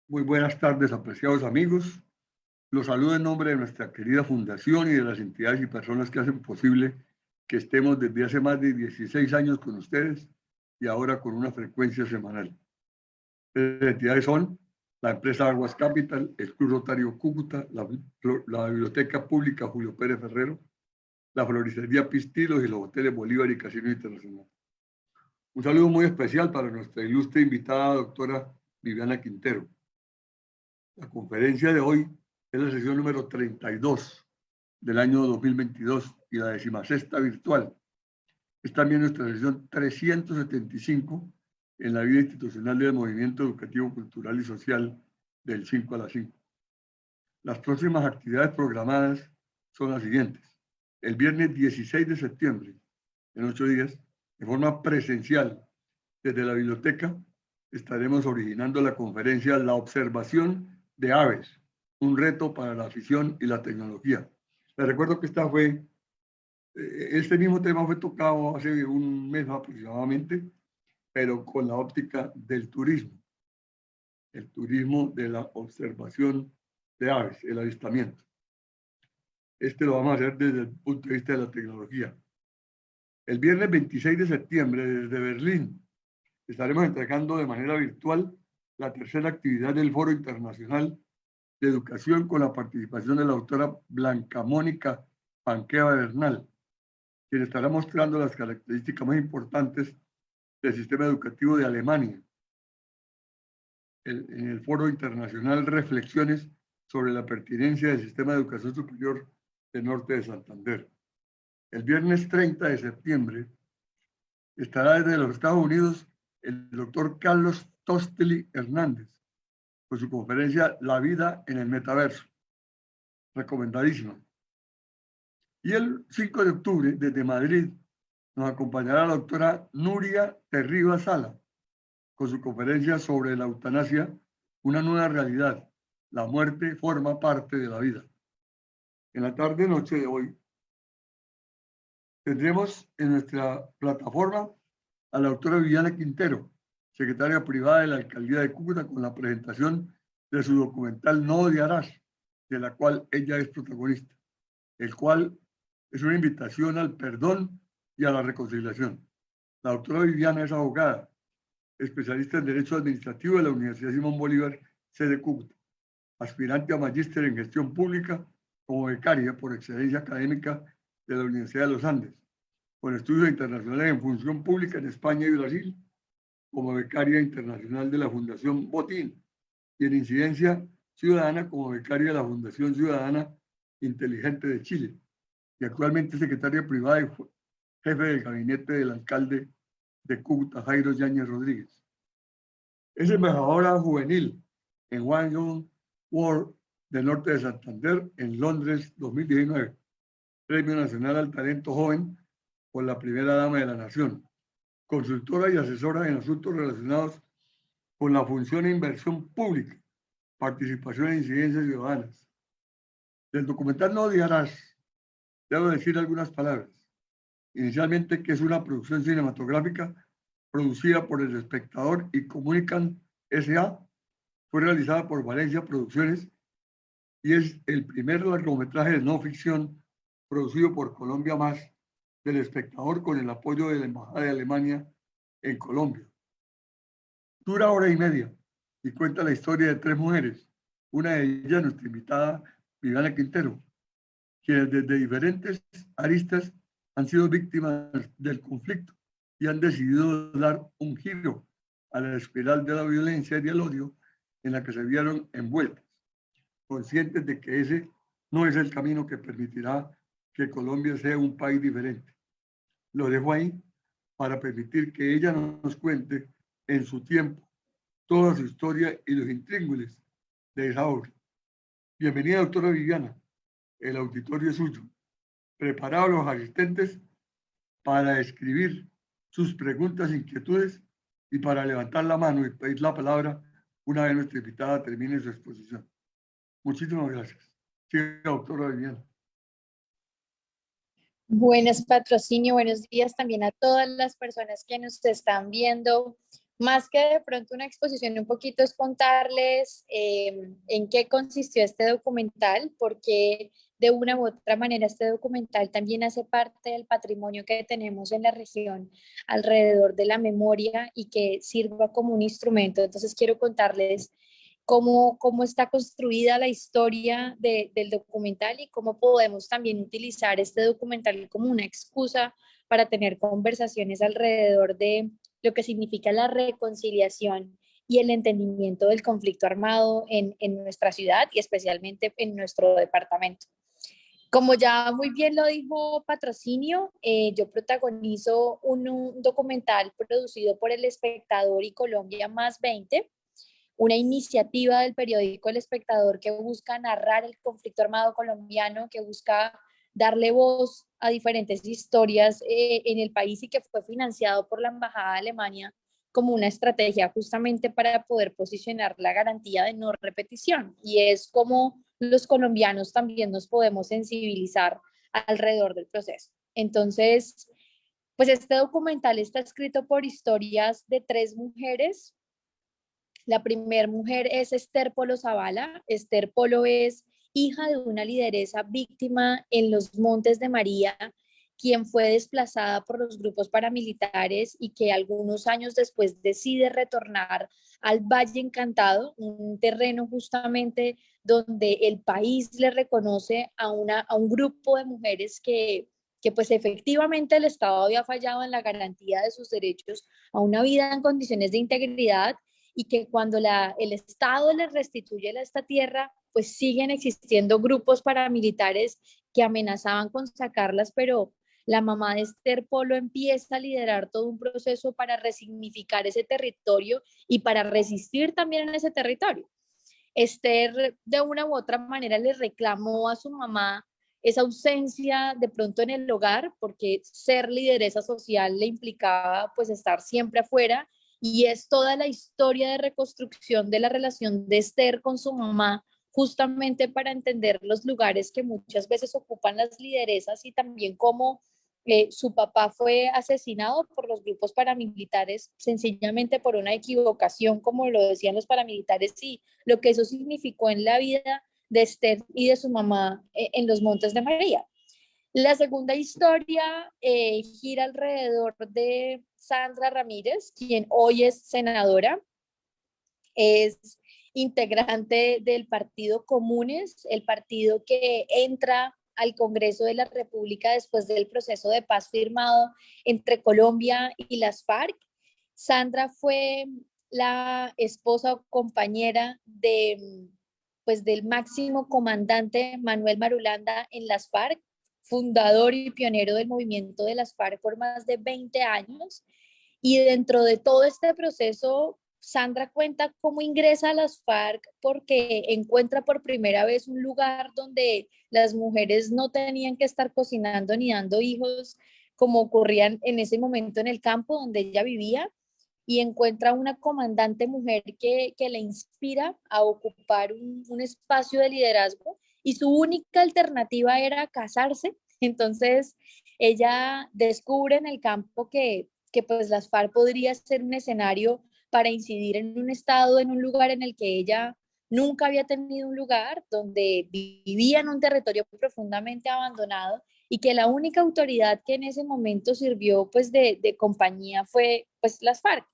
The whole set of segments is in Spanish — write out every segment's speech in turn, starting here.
Muy buenas tardes, apreciados amigos. Los saludo en nombre de nuestra querida fundación y de las entidades y personas que hacen posible que estemos desde hace más de 16 años con ustedes y ahora con una frecuencia semanal. Las entidades son la empresa Aguas Capital, el Club Rotario Cúcuta, la Biblioteca Pública Julio Pérez Ferrero, la Floristería Pistilos y los hoteles Bolívar y Casino Internacional. Un saludo muy especial para nuestra ilustre invitada, doctora Viviana Quintero. La conferencia de hoy es la sesión número 32 del año 2022 y la 16ª virtual. Es también nuestra sesión 375 en la vida institucional del movimiento educativo, cultural y social del 5 a las 5. Las próximas actividades programadas son las siguientes. El viernes 16 de septiembre, en 8 días, de forma presencial, desde la biblioteca, estaremos originando la conferencia La observación de aves, un reto para la afición y la tecnología. Les recuerdo que este mismo tema fue tocado hace un mes aproximadamente, pero con la óptica del turismo. El turismo de la observación de aves, el avistamiento. Lo vamos a hacer desde el punto de vista de la tecnología. El viernes 26 de septiembre, desde Berlín, estaremos entregando de manera virtual la tercera actividad del Foro Internacional de Educación con la participación de la doctora Blanca Mónica Panqueva Bernal, quien estará mostrando las características más importantes del sistema educativo de Alemania. En el Foro Internacional Reflexiones sobre la pertinencia del sistema de educación superior del norte de Santander. El viernes 30 de septiembre estará desde los Estados Unidos el doctor Carlos Tosteli Hernández con su conferencia La vida en el metaverso. Recomendadísima. Y el 5 de octubre, desde Madrid, nos acompañará la doctora Nuria Terriba Sala con su conferencia sobre la eutanasia, una nueva realidad. La muerte forma parte de la vida. En la tarde-noche de hoy tendremos en nuestra plataforma a la doctora Viviana Quintero, secretaria privada de la Alcaldía de Cúcuta, con la presentación de su documental No odiarás, de la cual ella es protagonista, el cual es una invitación al perdón y a la reconciliación. La doctora Viviana es abogada, especialista en Derecho Administrativo de la Universidad Simón Bolívar, sede Cúcuta, aspirante a magíster en Gestión Pública como becaria por excelencia académica de la Universidad de los Andes, con estudios internacionales en Función Pública en España y Brasil, como becaria internacional de la Fundación Botín y en Incidencia Ciudadana como becaria de la Fundación Ciudadana Inteligente de Chile, y actualmente secretaria privada y jefe del gabinete del alcalde de Cúcuta, Jairo Yáñez Rodríguez. Es embajadora juvenil en One Young World del norte de Santander en Londres 2019, Premio Nacional al Talento Joven por la primera dama de la nación, consultora y asesora en asuntos relacionados con la función e inversión pública, participación e incidencias ciudadanas. Del documental No odiarás, debo decir algunas palabras. Inicialmente, que es una producción cinematográfica producida por El Espectador y Comunican S.A., fue realizada por Valencia Producciones y es el primer largometraje de no ficción producido por Colombia Más del Espectador con el apoyo de la Embajada de Alemania en Colombia. Dura hora y media y cuenta la historia de 3 mujeres, una de ellas nuestra invitada Viviana Quintero, quienes desde diferentes aristas han sido víctimas del conflicto y han decidido dar un giro a la espiral de la violencia y del odio en la que se vieron envueltas, conscientes de que ese no es el camino que permitirá que Colombia sea un país diferente. Lo dejo ahí para permitir que ella nos cuente en su tiempo toda su historia y los intríngulis de esa obra. Bienvenida, doctora Viviana. El auditorio es suyo. Preparados los asistentes para escribir sus preguntas e inquietudes y para levantar la mano y pedir la palabra una vez nuestra invitada termine su exposición. Muchísimas gracias. Sí, doctora Viviana. Buenas, Patrocinio. Buenos días también a todas las personas que nos están viendo Más que de pronto una exposición, un poquito es contarles en qué consistió este documental, porque de una u otra manera este documental también hace parte del patrimonio que tenemos en la región alrededor de la memoria y que sirva como un instrumento. Entonces quiero contarles cómo está construida la historia del documental y cómo podemos también utilizar este documental como una excusa para tener conversaciones alrededor de lo que significa la reconciliación y el entendimiento del conflicto armado en nuestra ciudad y especialmente en nuestro departamento. Como ya muy bien lo dijo Patrocinio, yo protagonizo un documental producido por El Espectador y Colombia Más 20, una iniciativa del periódico El Espectador que busca narrar el conflicto armado colombiano, que busca darle voz a diferentes historias en el país y que fue financiado por la Embajada de Alemania como una estrategia justamente para poder posicionar la garantía de no repetición. Y es como los colombianos también nos podemos sensibilizar alrededor del proceso. Entonces, pues este documental está escrito por historias de 3 mujeres. La primera mujer es Esther Polo Zavala. Esther Polo es hija de una lideresa víctima en los Montes de María, quien fue desplazada por los grupos paramilitares y que algunos años después decide retornar al Valle Encantado, un terreno justamente donde el país le reconoce a un grupo de mujeres que pues efectivamente el Estado había fallado en la garantía de sus derechos a una vida en condiciones de integridad y que cuando el Estado les restituye esta tierra, pues siguen existiendo grupos paramilitares que amenazaban con sacarlas, pero la mamá de Esther Polo empieza a liderar todo un proceso para resignificar ese territorio y para resistir también en ese territorio. Esther de una u otra manera le reclamó a su mamá esa ausencia de pronto en el hogar, porque ser lideresa social le implicaba pues estar siempre afuera, y es toda la historia de reconstrucción de la relación de Esther con su mamá, justamente para entender los lugares que muchas veces ocupan las lideresas y también cómo su papá fue asesinado por los grupos paramilitares sencillamente por una equivocación, como lo decían los paramilitares, y lo que eso significó en la vida de Esther y de su mamá en los Montes de María. La segunda historia gira alrededor de Sandra Ramírez, quien hoy es senadora, es integrante del partido Comunes, el partido que entra al Congreso de la República después del proceso de paz firmado entre Colombia y las FARC. Sandra fue la esposa o compañera pues, del máximo comandante Manuel Marulanda en las FARC, fundador y pionero del movimiento de las FARC por más de 20 años. Y dentro de todo este proceso, Sandra cuenta cómo ingresa a las FARC porque encuentra por primera vez un lugar donde las mujeres no tenían que estar cocinando ni dando hijos como ocurrían en ese momento en el campo donde ella vivía, y encuentra una comandante mujer que le inspira a ocupar un espacio de liderazgo, y su única alternativa era casarse. Entonces ella descubre en el campo que pues las FARC podría ser un escenario para incidir en un estado, en un lugar en el que ella nunca había tenido un lugar, donde vivía en un territorio profundamente abandonado y que la única autoridad que en ese momento sirvió pues de compañía fue pues las FARC.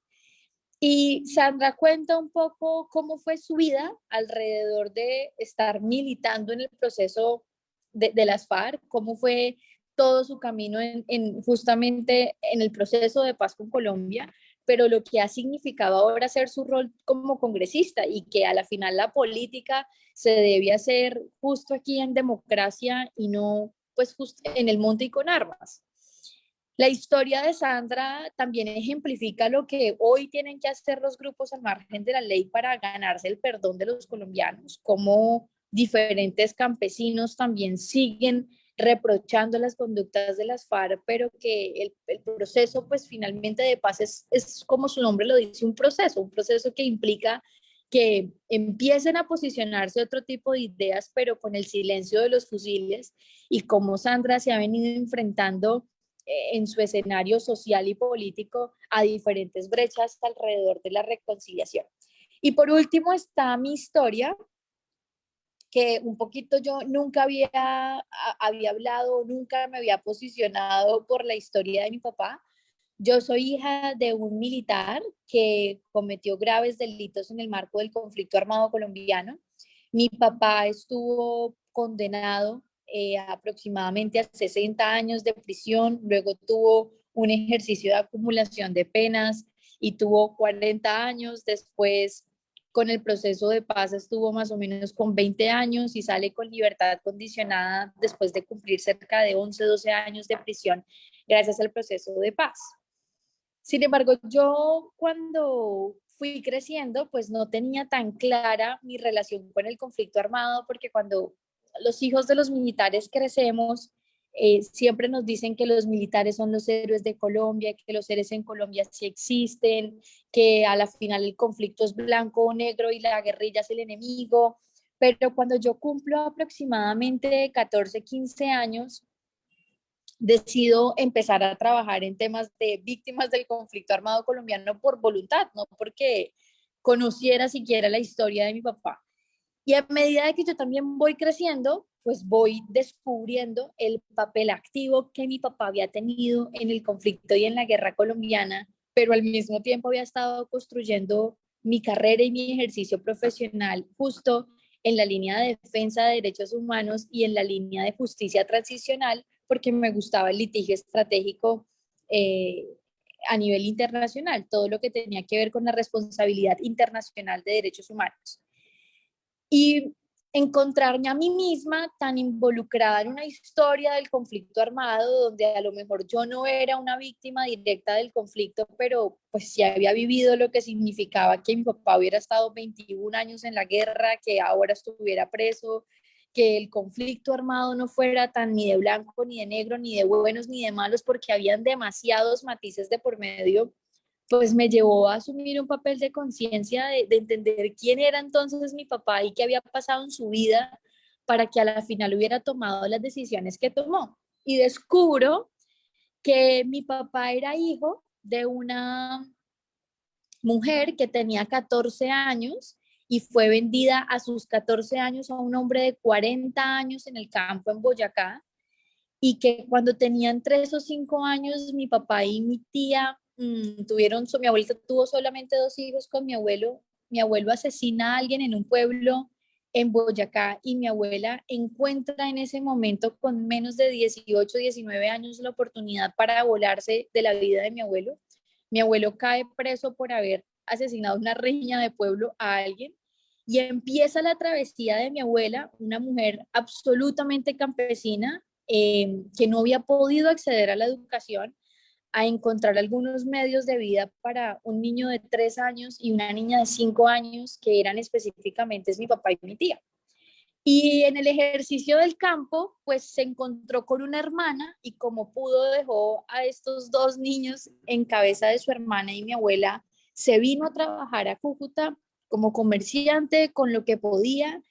Y Sandra cuenta un poco cómo fue su vida alrededor de estar militando en el proceso de las FARC, cómo fue todo su camino justamente en el proceso de paz con Colombia, pero lo que ha significado ahora ser su rol como congresista, y que a la final la política se debe hacer justo aquí en democracia y no pues justo en el monte y con armas. La historia de Sandra también ejemplifica lo que hoy tienen que hacer los grupos al margen de la ley para ganarse el perdón de los colombianos, como diferentes campesinos también siguen reprochando las conductas de las FARC, pero que el proceso pues finalmente de paz es como su nombre lo dice, un proceso que implica que empiecen a posicionarse otro tipo de ideas, pero con el silencio de los fusiles, y como Sandra se ha venido enfrentando en su escenario social y político a diferentes brechas alrededor de la reconciliación. Y por último está mi historia, que un poquito yo nunca había hablado, nunca me había posicionado por la historia de mi papá. Yo soy hija de un militar que cometió graves delitos en el marco del conflicto armado colombiano. Mi papá estuvo condenado aproximadamente a 60 años de prisión, luego tuvo un ejercicio de acumulación de penas y tuvo 40 años, después con el proceso de paz estuvo más o menos con 20 años y sale con libertad condicionada después de cumplir cerca de 11, 12 años de prisión gracias al proceso de paz. Sin embargo, yo cuando fui creciendo, pues no tenía tan clara mi relación con el conflicto armado, porque cuando los hijos de los militares crecemos, siempre nos dicen que los militares son los héroes de Colombia, que los héroes en Colombia sí existen, que a la final el conflicto es blanco o negro y la guerrilla es el enemigo. Pero cuando yo cumplo aproximadamente 14, 15 años, decido empezar a trabajar en temas de víctimas del conflicto armado colombiano por voluntad, no porque conociera siquiera la historia de mi papá. Y a medida de que yo también voy creciendo, pues voy descubriendo el papel activo que mi papá había tenido en el conflicto y en la guerra colombiana, pero al mismo tiempo había estado construyendo mi carrera y mi ejercicio profesional justo en la línea de defensa de derechos humanos y en la línea de justicia transicional, porque me gustaba el litigio estratégico eh, a nivel internacional, todo lo que tenía que ver con la responsabilidad internacional de derechos humanos. Y encontrarme a mí misma tan involucrada en una historia del conflicto armado, donde a lo mejor yo no era una víctima directa del conflicto, pero pues sí había vivido lo que significaba que mi papá hubiera estado 21 años en la guerra, que ahora estuviera preso, que el conflicto armado no fuera tan ni de blanco, ni de negro, ni de buenos, ni de malos, porque habían demasiados matices de por medio, pues me llevó a asumir un papel de conciencia, de entender quién era entonces mi papá y qué había pasado en su vida para que a la final hubiera tomado las decisiones que tomó. Y descubro que mi papá era hijo de una mujer que tenía 14 años y fue vendida a sus 14 años a un hombre de 40 años en el campo en Boyacá, y que cuando tenían 3 o 5 años, mi papá y mi tía mi abuelita tuvo solamente 2 hijos con mi abuelo asesina a alguien en un pueblo en Boyacá y mi abuela encuentra en ese momento con menos de 18, 19 años la oportunidad para volarse de la vida de mi abuelo. Mi abuelo cae preso por haber asesinado una riña de pueblo a alguien y empieza la travesía de mi abuela, una mujer absolutamente campesina, que no había podido acceder a la educación, a encontrar algunos medios de vida para un niño de 3 años y una niña de 5 años, que eran específicamente es mi papá y mi tía. Y en el ejercicio del campo, pues se encontró con una hermana y como pudo dejó a estos 2 niños en cabeza de su hermana, y mi abuela se vino a trabajar a Cúcuta como comerciante con lo que podía,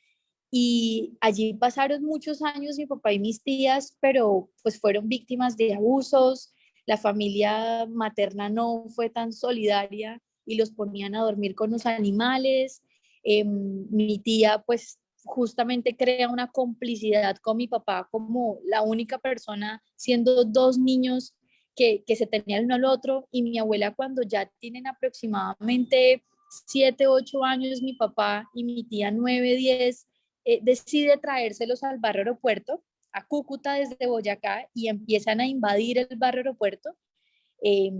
y allí pasaron muchos años mi papá y mis tías, pero pues fueron víctimas de abusos, la familia materna no fue tan solidaria y los ponían a dormir con los animales. Mi tía pues justamente crea una complicidad con mi papá como la única persona, siendo 2 niños que se tenían uno al otro, y mi abuela cuando ya tienen aproximadamente 7, 8 años, mi papá y mi tía 9, 10, decide traérselos al barrio aeropuerto, a Cúcuta desde Boyacá, y empiezan a invadir el barrio aeropuerto, eh,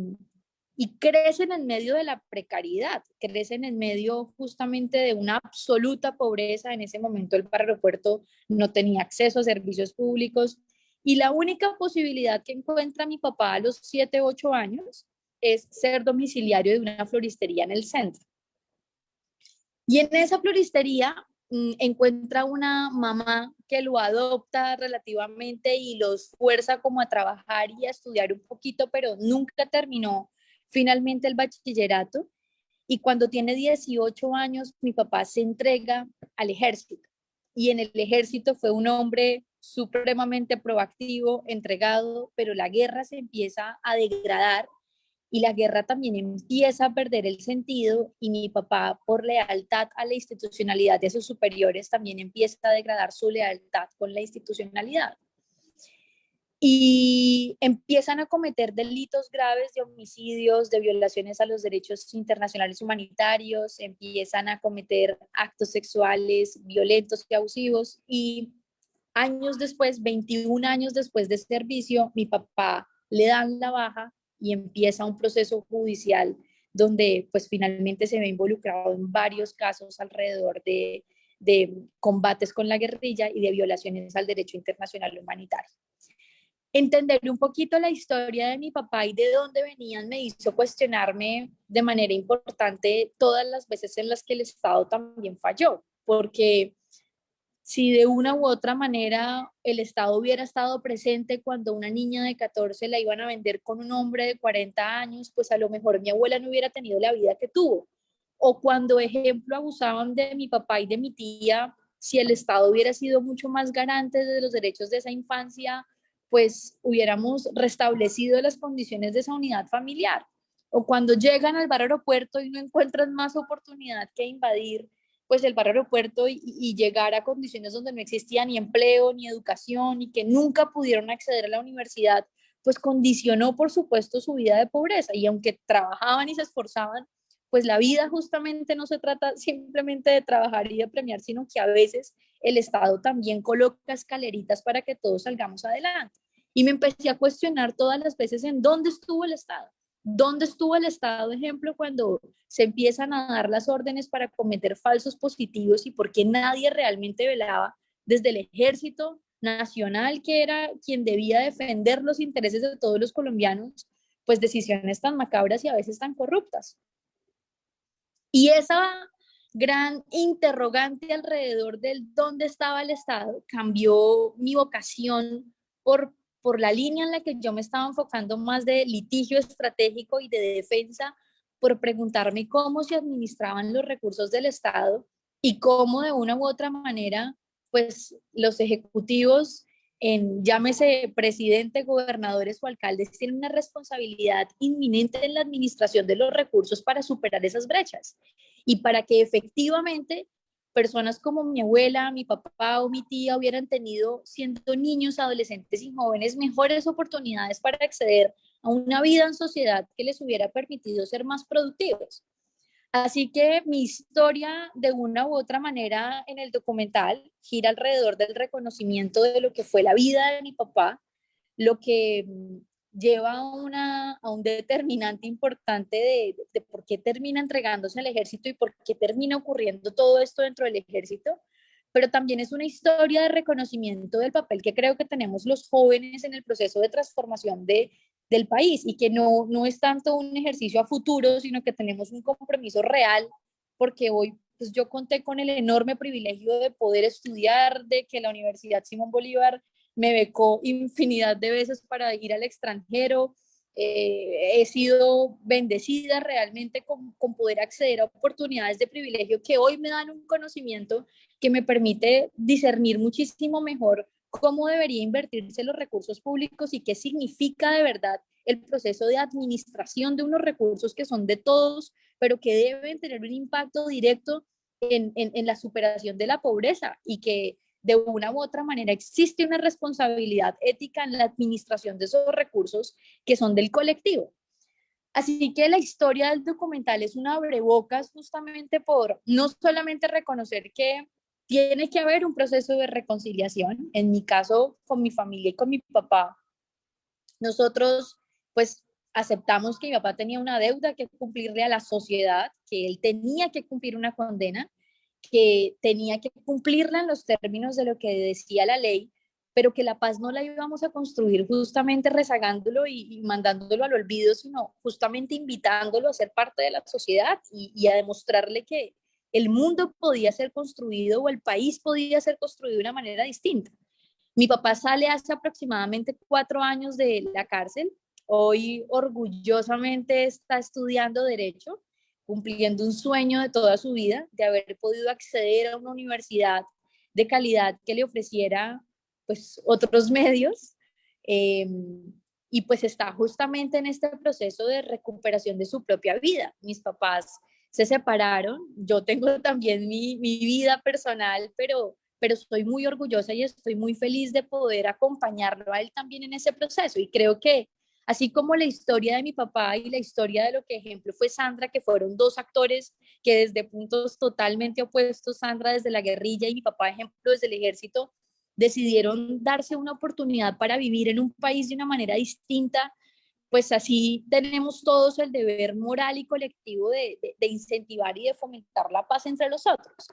y crecen en medio de la precariedad, crecen en medio justamente de una absoluta pobreza. En ese momento el barrio aeropuerto no tenía acceso a servicios públicos y la única posibilidad que encuentra mi papá a los 7, 8 años es ser domiciliario de una floristería en el centro. Y en esa floristería encuentra una mamá que lo adopta relativamente y los fuerza como a trabajar y a estudiar un poquito, pero nunca terminó finalmente el bachillerato. Y cuando tiene 18 años, mi papá se entrega al ejército. y en el ejército fue un hombre supremamente proactivo, entregado, pero la guerra se empieza a degradar y la guerra también empieza a perder el sentido y mi papá, por lealtad a la institucionalidad de sus superiores, también empieza a degradar su lealtad con la institucionalidad. Y empiezan a cometer delitos graves de homicidios, de violaciones a los derechos internacionales humanitarios, empiezan a cometer actos sexuales violentos y abusivos y años después, 21 años después de servicio, mi papá le dan la baja y empieza un proceso judicial donde pues finalmente se ve involucrado en varios casos alrededor de combates con la guerrilla y de violaciones al derecho internacional humanitario. Entender un poquito la historia de mi papá y de dónde venían me hizo cuestionarme de manera importante todas las veces en las que el Estado también falló, porque si de una u otra manera el Estado hubiera estado presente cuando una niña de 14 la iban a vender con un hombre de 40 años, pues a lo mejor mi abuela no hubiera tenido la vida que tuvo. O cuando, ejemplo, abusaban de mi papá y de mi tía, si el Estado hubiera sido mucho más garante de los derechos de esa infancia, pues hubiéramos restablecido las condiciones de esa unidad familiar. O cuando llegan al bar aeropuerto y no encuentran más oportunidad que invadir pues el barrio aeropuerto y llegar a condiciones donde no existía ni empleo, ni educación, y que nunca pudieron acceder a la universidad, pues condicionó, por supuesto, su vida de pobreza. Y aunque trabajaban y se esforzaban, pues la vida justamente no se trata simplemente de trabajar y de premiar, sino que a veces el Estado también coloca escaleritas para que todos salgamos adelante. Y me empecé a cuestionar todas las veces en dónde estuvo el Estado. ¿Dónde estuvo el Estado, ejemplo, cuando se empiezan a dar las órdenes para cometer falsos positivos y por qué nadie realmente velaba desde el Ejército Nacional, que era quien debía defender los intereses de todos los colombianos, pues decisiones tan macabras y a veces tan corruptas? Y esa gran interrogante alrededor del dónde estaba el Estado cambió mi vocación por la línea en la que yo me estaba enfocando más de litigio estratégico y de defensa, por preguntarme cómo se administraban los recursos del Estado y cómo de una u otra manera, pues los ejecutivos, llámese presidente, gobernadores o alcaldes, tienen una responsabilidad inminente en la administración de los recursos para superar esas brechas y para que efectivamente personas como mi abuela, mi papá o mi tía hubieran tenido, siendo niños, adolescentes y jóvenes, mejores oportunidades para acceder a una vida en sociedad que les hubiera permitido ser más productivos. Así que mi historia, de una u otra manera, en el documental gira alrededor del reconocimiento de lo que fue la vida de mi papá, lo que lleva a un determinante importante de por qué termina entregándose al ejército y por qué termina ocurriendo todo esto dentro del ejército, pero también es una historia de reconocimiento del papel que creo que tenemos los jóvenes en el proceso de transformación del país y que no es tanto un ejercicio a futuro, sino que tenemos un compromiso real, porque hoy pues yo conté con el enorme privilegio de poder estudiar, de que la Universidad Simón Bolívar me becó infinidad de veces para ir al extranjero. He sido bendecida realmente con poder acceder a oportunidades de privilegio que hoy me dan un conocimiento que me permite discernir muchísimo mejor cómo debería invertirse los recursos públicos y qué significa de verdad el proceso de administración de unos recursos que son de todos, pero que deben tener un impacto directo en la superación de la pobreza y que de una u otra manera existe una responsabilidad ética en la administración de esos recursos que son del colectivo. Así que la historia del documental es un abrebocas justamente por no solamente reconocer que tiene que haber un proceso de reconciliación, en mi caso con mi familia y con mi papá, nosotros pues aceptamos que mi papá tenía una deuda que cumplirle a la sociedad, que él tenía que cumplir una condena, que tenía que cumplirla en los términos de lo que decía la ley, pero que la paz no la íbamos a construir justamente rezagándolo y mandándolo al olvido, sino justamente invitándolo a ser parte de la sociedad y a demostrarle que el mundo podía ser construido o el país podía ser construido de una manera distinta. Mi papá sale hace aproximadamente 4 años de la cárcel. Hoy orgullosamente está estudiando Derecho, cumpliendo un sueño de toda su vida, de haber podido acceder a una universidad de calidad que le ofreciera pues otros medios. eh, y pues está justamente en este proceso de recuperación de su propia vida. Mis papás se separaron, yo tengo también mi vida personal, pero estoy muy orgullosa y estoy muy feliz de poder acompañarlo a él también en ese proceso. Y creo que así como la historia de mi papá y la historia de lo que ejemplo fue Sandra, que fueron dos actores que desde puntos totalmente opuestos, Sandra desde la guerrilla y mi papá ejemplo desde el ejército, decidieron darse una oportunidad para vivir en un país de una manera distinta, pues así tenemos todos el deber moral y colectivo de incentivar y de fomentar la paz entre los otros.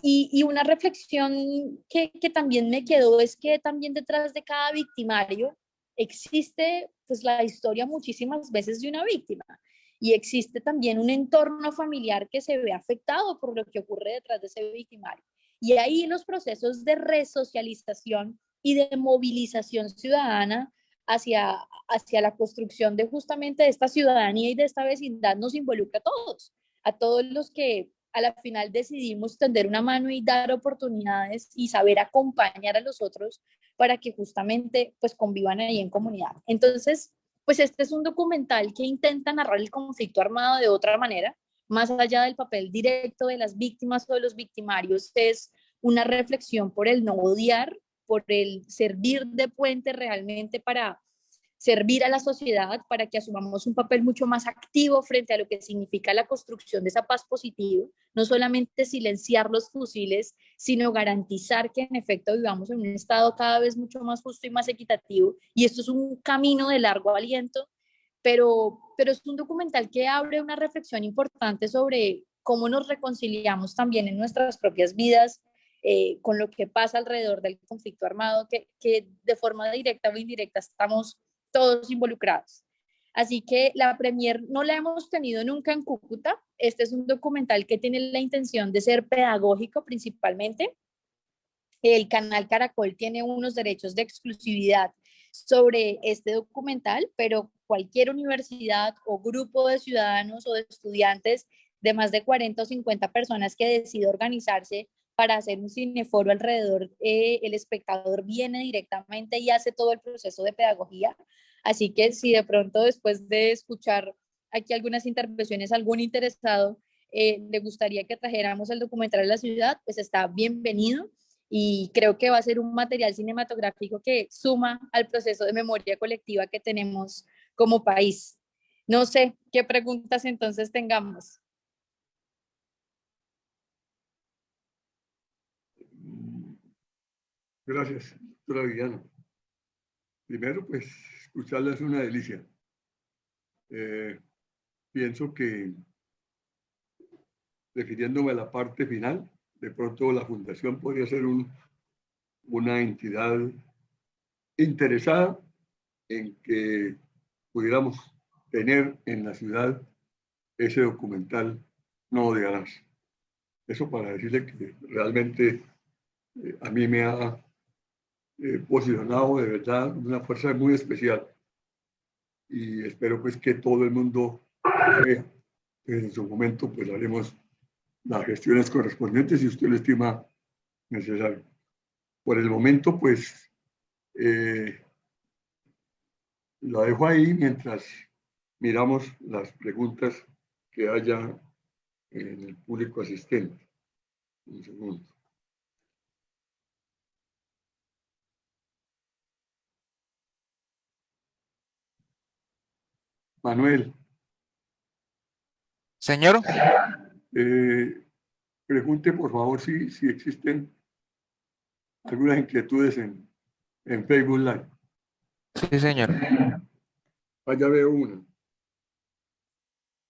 Y una reflexión que también me quedó es que también detrás de cada victimario existe pues la historia muchísimas veces de una víctima y existe también un entorno familiar que se ve afectado por lo que ocurre detrás de ese victimario. Y ahí los procesos de resocialización y de movilización ciudadana hacia la construcción de justamente de esta ciudadanía y de esta vecindad nos involucra a todos los que a la final decidimos tender una mano y dar oportunidades y saber acompañar a los otros para que justamente pues convivan ahí en comunidad. Entonces, pues este es un documental que intenta narrar el conflicto armado de otra manera, más allá del papel directo de las víctimas o de los victimarios, es una reflexión por el no odiar, por el servir de puente realmente para servir a la sociedad, para que asumamos un papel mucho más activo frente a lo que significa la construcción de esa paz positiva, no solamente silenciar los fusiles, sino garantizar que en efecto vivamos en un estado cada vez mucho más justo y más equitativo. Y esto es un camino de largo aliento, pero es un documental que abre una reflexión importante sobre cómo nos reconciliamos también en nuestras propias vidas, con lo que pasa alrededor del conflicto armado, que de forma directa o indirecta estamos todos involucrados. Así que la premier no la hemos tenido nunca en Cúcuta. Este es un documental que tiene la intención de ser pedagógico principalmente. El canal Caracol tiene unos derechos de exclusividad sobre este documental, pero cualquier universidad o grupo de ciudadanos o de estudiantes de más de 40 o 50 personas que decida organizarse para hacer un cineforo alrededor, el espectador viene directamente y hace todo el proceso de pedagogía. Así que si de pronto después de escuchar aquí algunas intervenciones, algún interesado le gustaría que trajéramos el documental a la ciudad, pues está bienvenido y creo que va a ser un material cinematográfico que suma al proceso de memoria colectiva que tenemos como país. No sé qué preguntas entonces tengamos. Gracias, doctora Villano. Primero, pues, escucharla es una delicia. Pienso que, refiriéndome a la parte final, de pronto la fundación podría ser una entidad interesada en que pudiéramos tener en la ciudad ese documental No odiarás. Eso para decirle que realmente a mí me ha posicionado de verdad una fuerza muy especial y espero pues que todo el mundo vea. En su momento pues haremos las gestiones correspondientes si usted lo estima necesario. Por el momento pues la dejo ahí mientras miramos las preguntas que haya en el público asistente. Un segundo. Manuel, Señor, pregunte por favor si existen algunas inquietudes en Facebook Live. sí, señor. Ya veo una.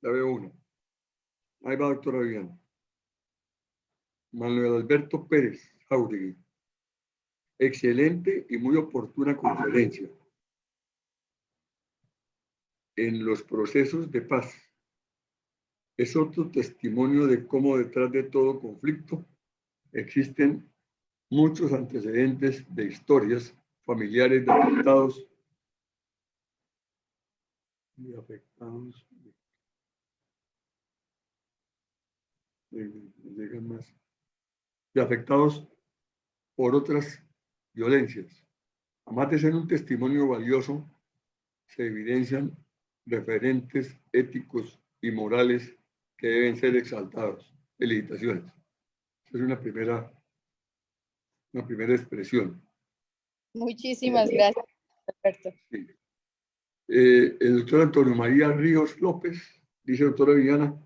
Ya veo una. Ahí va, doctora Viviana. Manuel Alberto Pérez Jauregui. Excelente y muy oportuna conferencia. En los procesos de paz. Es otro testimonio de cómo detrás de todo conflicto existen muchos antecedentes de historias familiares de afectados llegan más de afectados por otras violencias. Además de ser un testimonio valioso, se evidencian referentes éticos y morales que deben ser exaltados. Felicitaciones. Esa es una primera expresión. Muchísimas gracias, Alberto. Sí. El doctor Antonio María Ríos López, dice doctora Viviana,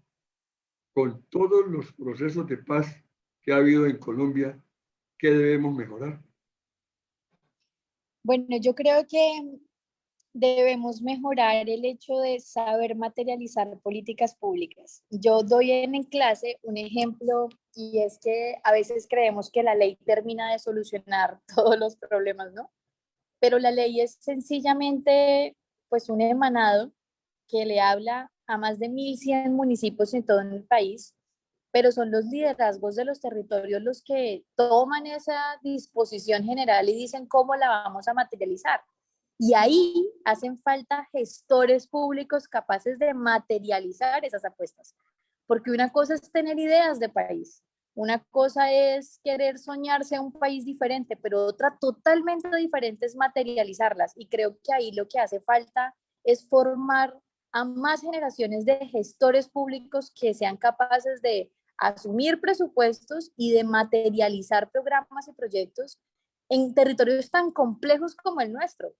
con todos los procesos de paz que ha habido en Colombia, ¿qué debemos mejorar? Bueno, yo creo que debemos mejorar el hecho de saber materializar políticas públicas. Yo doy en clase un ejemplo y es que a veces creemos que la ley termina de solucionar todos los problemas, ¿no? Pero la ley es sencillamente pues un emanado que le habla a más de 1.100 municipios en todo el país, pero son los liderazgos de los territorios los que toman esa disposición general y dicen cómo la vamos a materializar. Y ahí hacen falta gestores públicos capaces de materializar esas apuestas. Porque una cosa es tener ideas de país, una cosa es querer soñarse a un país diferente, pero otra totalmente diferente es materializarlas. Y creo que ahí lo que hace falta es formar a más generaciones de gestores públicos que sean capaces de asumir presupuestos y de materializar programas y proyectos en territorios tan complejos como el nuestro,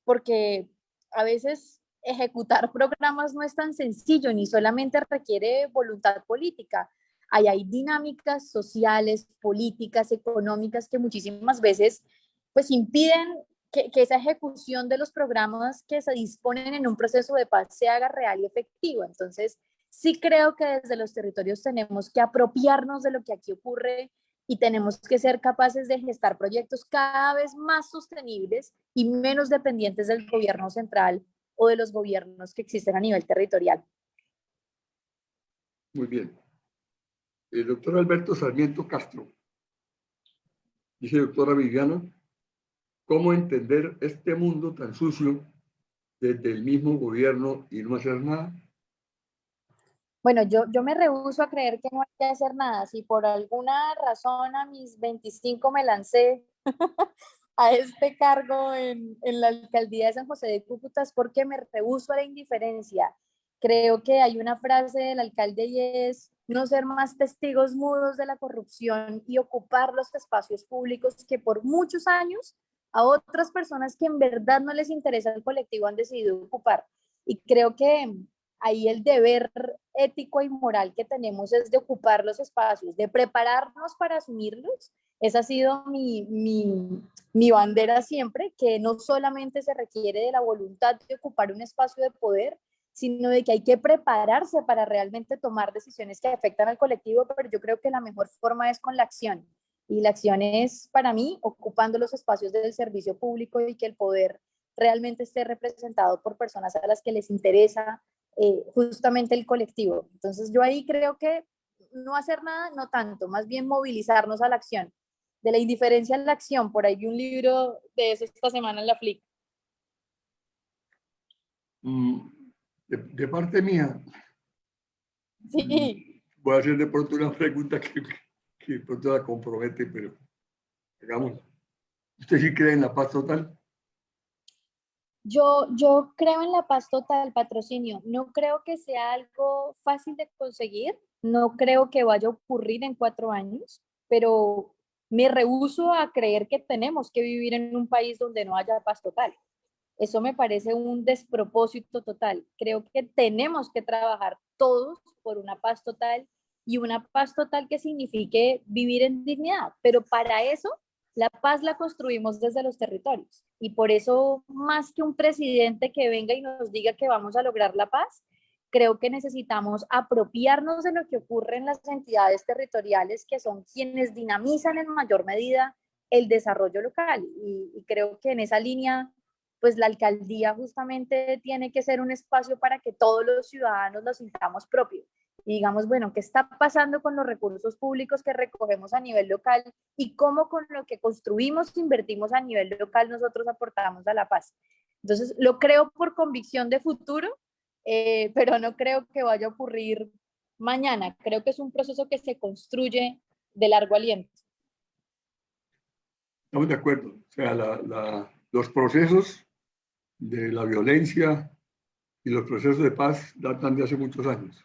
porque a veces ejecutar programas no es tan sencillo ni solamente requiere voluntad política. Ahí hay dinámicas sociales, políticas, económicas que muchísimas veces pues impiden que esa ejecución de los programas que se disponen en un proceso de paz se haga real y efectivo. Entonces, sí creo que desde los territorios tenemos que apropiarnos de lo que aquí ocurre y tenemos que ser capaces de gestar proyectos cada vez más sostenibles y menos dependientes del gobierno central o de los gobiernos que existen a nivel territorial. Muy bien. El doctor Alberto Sarmiento Castro, dice doctora Viviana, ¿cómo entender este mundo tan sucio desde el mismo gobierno y no hacer nada? Bueno, yo me rehúso a creer que no hay que hacer nada. Si por alguna razón a mis 25 me lancé a este cargo en la alcaldía de San José de Cúcuta es porque me rehúso a la indiferencia. Creo que hay una frase del alcalde y es no ser más testigos mudos de la corrupción y ocupar los espacios públicos que por muchos años a otras personas que en verdad no les interesa el colectivo han decidido ocupar. Y creo que ahí el deber ético y moral que tenemos es de ocupar los espacios, de prepararnos para asumirlos. Esa ha sido mi bandera siempre, que no solamente se requiere de la voluntad de ocupar un espacio de poder, sino de que hay que prepararse para realmente tomar decisiones que afectan al colectivo, pero yo creo que la mejor forma es con la acción. Y la acción es, para mí, ocupando los espacios del servicio público y que el poder realmente esté representado por personas a las que les interesa justamente el colectivo. Entonces yo ahí creo que no hacer nada, no tanto, más bien movilizarnos a la acción. De la indiferencia a la acción, por ahí vi un libro de eso esta semana en la FLIC. De parte mía, Sí, voy a hacer de pronto una pregunta que de pronto la compromete, pero hagamos. ¿Usted sí cree en la paz total? yo creo en la paz total, patrocinio. No creo que sea algo fácil de conseguir, no creo que vaya a ocurrir en 4 años, pero me rehúso a creer que tenemos que vivir en un país donde no haya paz total. Eso me parece un despropósito total. Creo que tenemos que trabajar todos por una paz total y una paz total que signifique vivir en dignidad. Pero para eso, la paz la construimos desde los territorios. Y por eso, más que un presidente que venga y nos diga que vamos a lograr la paz, creo que necesitamos apropiarnos de lo que ocurre en las entidades territoriales, que son quienes dinamizan en mayor medida el desarrollo local. Y creo que en esa línea pues la alcaldía justamente tiene que ser un espacio para que todos los ciudadanos lo sintamos propio. Y digamos, bueno, ¿qué está pasando con los recursos públicos que recogemos a nivel local y cómo con lo que construimos, invertimos a nivel local, nosotros aportamos a la paz? Entonces, lo creo por convicción de futuro, pero no creo que vaya a ocurrir mañana. Creo que es un proceso que se construye de largo aliento. Estamos de acuerdo. O sea, los procesos de la violencia y los procesos de paz datan de hace muchos años.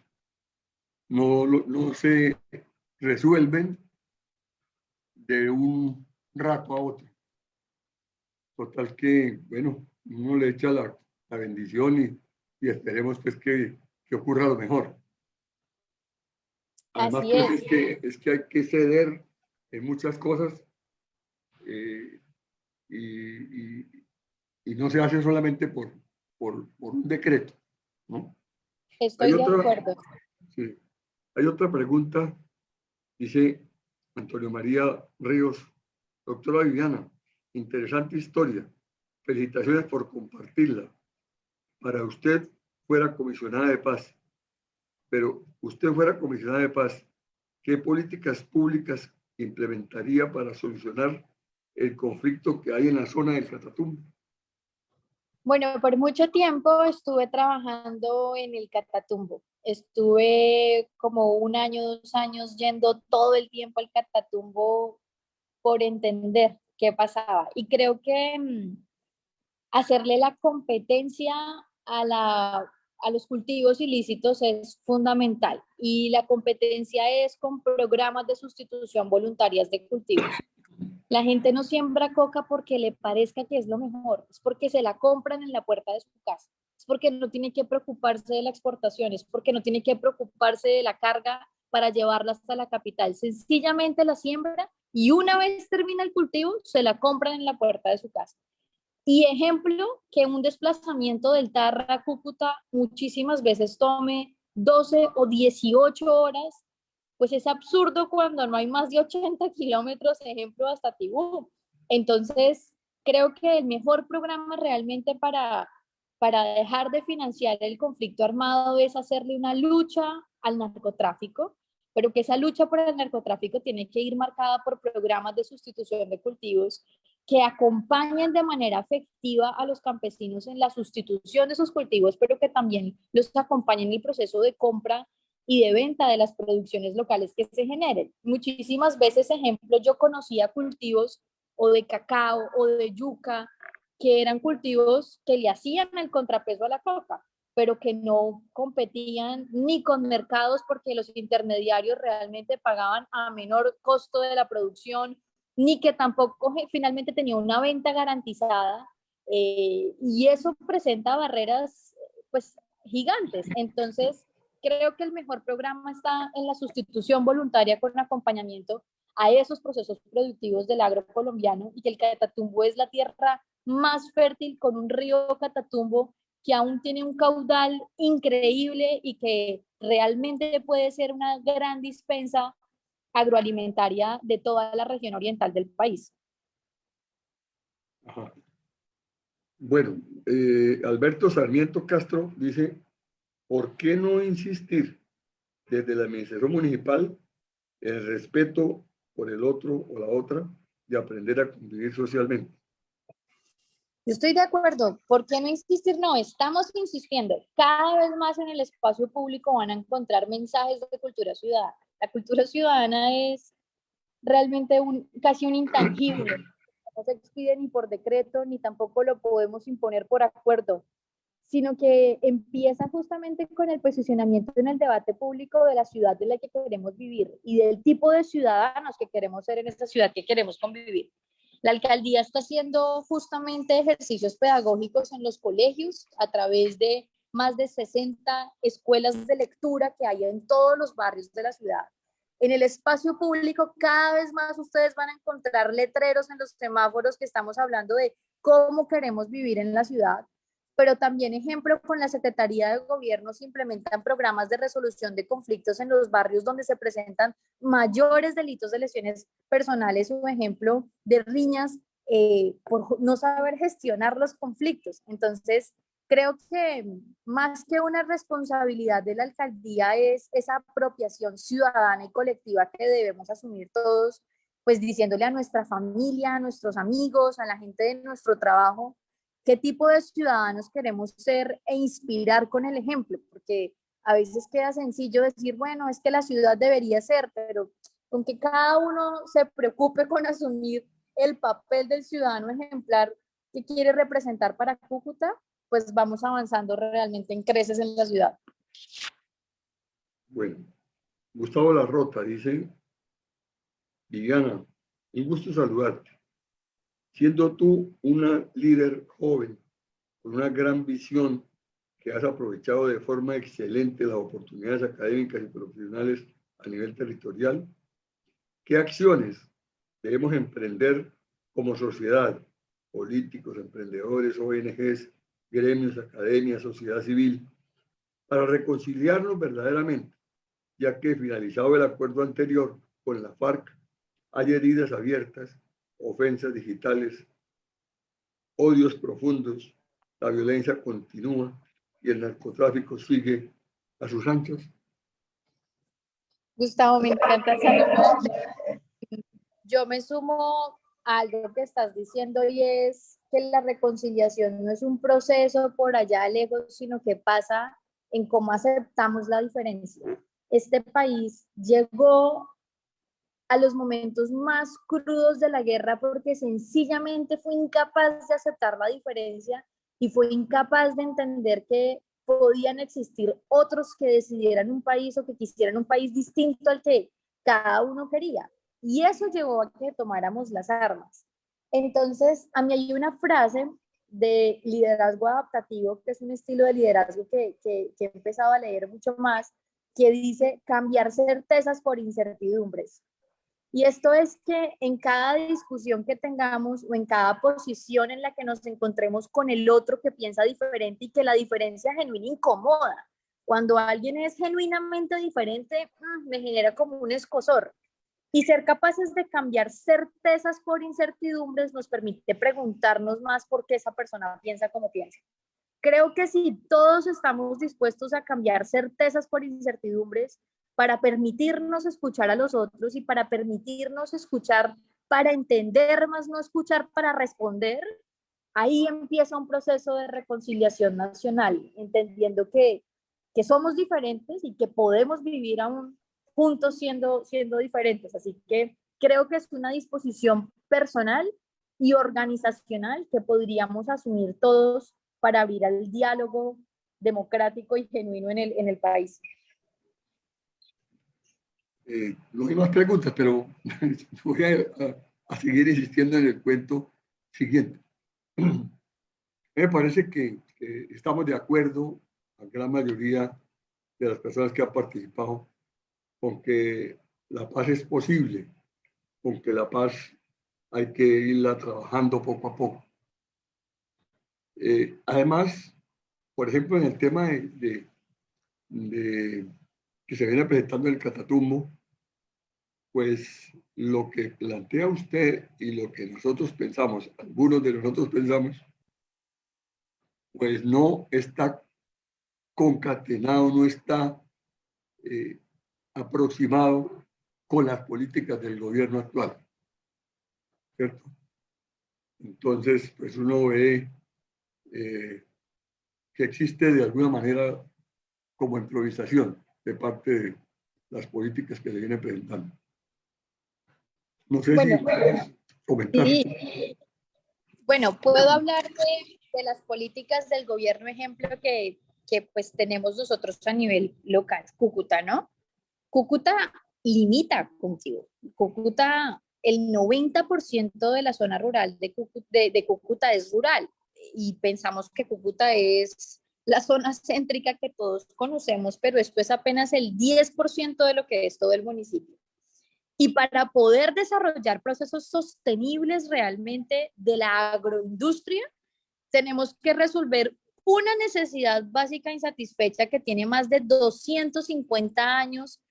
No se resuelven de un rato a otro. Total que, bueno, uno le echa la bendición y esperemos pues que ocurra lo mejor. Además, Así pues es. es que hay que ceder en muchas cosas eh, y, y no se hace solamente por un decreto, ¿no? Hay Estoy de otra, acuerdo. sí, hay otra pregunta, dice Antonio María Ríos. Doctora Viviana, interesante historia. Felicitaciones por compartirla. Para usted fuera comisionada de paz, pero usted fuera comisionada de paz, ¿qué políticas públicas implementaría para solucionar el conflicto que hay en la zona del Catatumbo? Bueno, por mucho tiempo estuve trabajando en el Catatumbo. Estuve como un año, 2 años yendo todo el tiempo al Catatumbo por entender qué pasaba. Y creo que hacerle la competencia a los cultivos ilícitos es fundamental. Y la competencia es con programas de sustitución voluntarias de cultivos. La gente no siembra coca porque le parezca que es lo mejor, es porque se la compran en la puerta de su casa, es porque no tiene que preocuparse de la exportación, es porque no tiene que preocuparse de la carga para llevarla hasta la capital. Sencillamente la siembra y una vez termina el cultivo, se la compran en la puerta de su casa. Y ejemplo, que un desplazamiento del Tarra a Cúcuta muchísimas veces tome 12 o 18 horas, pues es absurdo cuando no hay más de 80 kilómetros, ejemplo, hasta Tibú. Entonces, creo que el mejor programa realmente para dejar de financiar el conflicto armado es hacerle una lucha al narcotráfico, pero que esa lucha por el narcotráfico tiene que ir marcada por programas de sustitución de cultivos que acompañen de manera efectiva a los campesinos en la sustitución de sus cultivos, pero que también los acompañen en el proceso de compra y de venta de las producciones locales que se generen. Muchísimas veces, ejemplo, yo conocía cultivos o de cacao o de yuca, que eran cultivos que le hacían el contrapeso a la coca, pero que no competían ni con mercados porque los intermediarios realmente pagaban a menor costo de la producción, ni que tampoco finalmente tenía una venta garantizada, y eso presenta barreras pues gigantes. Entonces, creo que el mejor programa está en la sustitución voluntaria con acompañamiento a esos procesos productivos del agro colombiano, y que el Catatumbo es la tierra más fértil con un río Catatumbo que aún tiene un caudal increíble y que realmente puede ser una gran dispensa agroalimentaria de toda la región oriental del país. Ajá. Bueno, Alberto Sarmiento Castro dice, ¿por qué no insistir desde la administración municipal en el respeto por el otro o la otra y aprender a convivir socialmente? Yo estoy de acuerdo. ¿Por qué no insistir? No, estamos insistiendo. Cada vez más en el espacio público van a encontrar mensajes de cultura ciudadana. La cultura ciudadana es realmente casi un intangible. No se expide ni por decreto, ni tampoco lo podemos imponer por acuerdo, sino que empieza justamente con el posicionamiento en el debate público de la ciudad en la que queremos vivir y del tipo de ciudadanos que queremos ser en esta ciudad que queremos convivir. La alcaldía está haciendo justamente ejercicios pedagógicos en los colegios a través de más de 60 escuelas de lectura que hay en todos los barrios de la ciudad. En el espacio público cada vez más ustedes van a encontrar letreros en los semáforos que estamos hablando de cómo queremos vivir en la ciudad, pero también, ejemplo, con la Secretaría de Gobierno se implementan programas de resolución de conflictos en los barrios donde se presentan mayores delitos de lesiones personales o, ejemplo, de riñas por no saber gestionar los conflictos. Entonces, creo que más que una responsabilidad de la alcaldía es esa apropiación ciudadana y colectiva que debemos asumir todos, pues diciéndole a nuestra familia, a nuestros amigos, a la gente de nuestro trabajo, qué tipo de ciudadanos queremos ser e inspirar con el ejemplo, porque a veces queda sencillo decir, bueno, es que la ciudad debería ser, pero con que cada uno se preocupe con asumir el papel del ciudadano ejemplar que quiere representar para Cúcuta, pues vamos avanzando realmente en creces en la ciudad. Bueno, Gustavo Larrota dice: Viviana, un gusto saludarte. Siendo tú una líder joven con una gran visión que has aprovechado de forma excelente las oportunidades académicas y profesionales a nivel territorial, ¿qué acciones debemos emprender como sociedad, políticos, emprendedores, ONGs, gremios, academias, sociedad civil, para reconciliarnos verdaderamente, ya que finalizado el acuerdo anterior con la FARC, hay heridas abiertas, ofensas digitales, odios profundos, la violencia continúa y el narcotráfico sigue a sus anchas? Gustavo, me encanta esa reflexión. Yo me sumo a algo que estás diciendo y es que la reconciliación no es un proceso por allá lejos, sino que pasa en cómo aceptamos la diferencia. Este país llegó a los momentos más crudos de la guerra porque sencillamente fue incapaz de aceptar la diferencia y fue incapaz de entender que podían existir otros que decidieran un país o que quisieran un país distinto al que cada uno quería. Y eso llevó a que tomáramos las armas. Entonces, a mí hay una frase de liderazgo adaptativo, que es un estilo de liderazgo que he empezado a leer mucho más, que dice cambiar certezas por incertidumbres. Y esto es que en cada discusión que tengamos o en cada posición en la que nos encontremos con el otro que piensa diferente y que la diferencia genuina incomoda. Cuando alguien es genuinamente diferente, me genera como un escozor. Y ser capaces de cambiar certezas por incertidumbres nos permite preguntarnos más por qué esa persona piensa como piensa. Creo que si todos estamos dispuestos a cambiar certezas por incertidumbres para permitirnos escuchar a los otros y para permitirnos escuchar para entender más, no escuchar para responder, ahí empieza un proceso de reconciliación nacional, entendiendo que somos diferentes y que podemos vivir aún juntos siendo diferentes. Así que creo que es una disposición personal y organizacional que podríamos asumir todos para abrir al diálogo democrático y genuino en el país. No hay más preguntas, pero voy a seguir insistiendo en el cuento siguiente. Me parece que estamos de acuerdo, la gran mayoría de las personas que han participado, con que la paz es posible, con que la paz hay que irla trabajando poco a poco. Además, por ejemplo, en el tema que se viene presentando en el Catatumbo, pues lo que plantea usted y lo que nosotros pensamos, algunos de nosotros pensamos, pues no está concatenado, no está aproximado con las políticas del gobierno actual, ¿cierto? Entonces, pues uno ve que existe de alguna manera como improvisación de parte de las políticas que se vienen presentando. No sé si puedes comentar. Sí. Bueno, puedo hablar de las políticas del gobierno ejemplo que pues tenemos nosotros a nivel local, Cúcuta, ¿no? Cúcuta limita contigo. Cúcuta, el 90% de la zona rural de Cúcuta es rural y pensamos que Cúcuta es la zona céntrica que todos conocemos, pero esto es apenas el 10% de lo que es todo el municipio. Y para poder desarrollar procesos sostenibles realmente de la agroindustria, tenemos que resolver una necesidad básica insatisfecha que tiene más de 250 años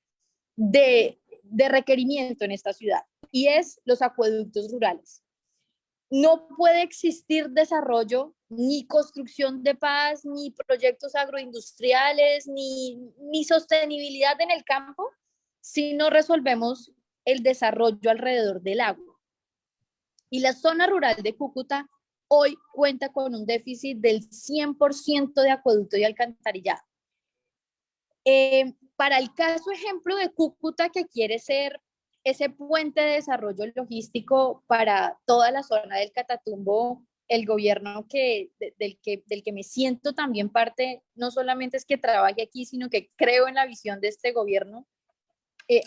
de requerimiento en esta ciudad, y es los acueductos rurales. No puede existir desarrollo, ni construcción de paz, ni proyectos agroindustriales, ni sostenibilidad en el campo, si no resolvemos el desarrollo alrededor del agua. Y la zona rural de Cúcuta hoy cuenta con un déficit del 100% de acueducto y alcantarillado. Para el caso ejemplo de Cúcuta, que quiere ser ese puente de desarrollo logístico para toda la zona del Catatumbo, el gobierno del que me siento también parte, no solamente es que trabaje aquí, sino que creo en la visión de este gobierno,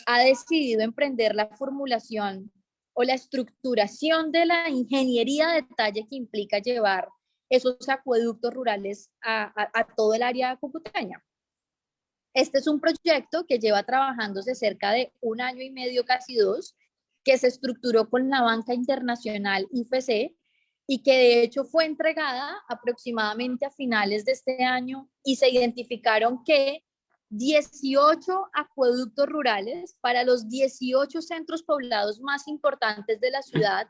ha decidido emprender la formulación o la estructuración de la ingeniería de detalle que implica llevar esos acueductos rurales a todo el área cucuteña. Este es un proyecto que lleva trabajándose cerca de 1 año y medio, casi 2, que se estructuró con la banca internacional IFC y que de hecho fue entregada aproximadamente a finales de este año, y se identificaron que 18 acueductos rurales para los 18 centros poblados más importantes de la ciudad,